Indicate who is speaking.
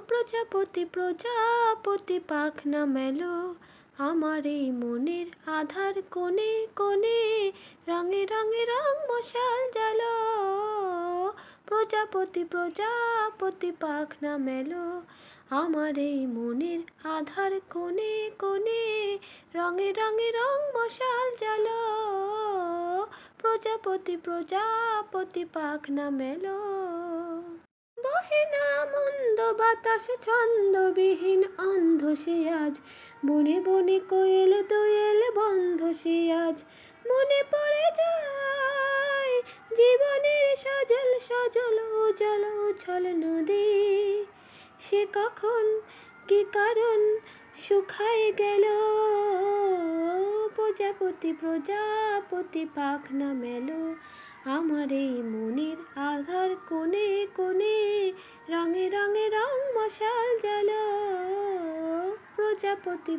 Speaker 1: প্রজাপতি প্রজাপতি পাখনা মেলো, আমার এই মনের আধার কোণে কোণে, রঙে রঙে রং মশাল জ্বালো। প্রজাপতি প্রজাপতি পাখনা মেলো, আমার এই মনের আধার কোণে কোণে, রঙে রঙে রং মশাল জ্বালো। প্রজাপতি প্রজাপতি পাখনা মেলো। বহে না মন্দ বাতাস ছন্দবিহীন অন্ধ সে আজ, বনে বনে কোয়েল দোয়েল বন্ধ সে আজ, মনে পড়ে যায় জীবনের সজল সজল উজল উছল নদী। সে কখন কি কারণ শুকায় গেল, প্রজাপতি প্রজাপতি পাখনা মেলো, আমার এই মনের আধার কোণে কোণে, রঙে রঙে রং মশাল জ্বালো। প্রজাপতি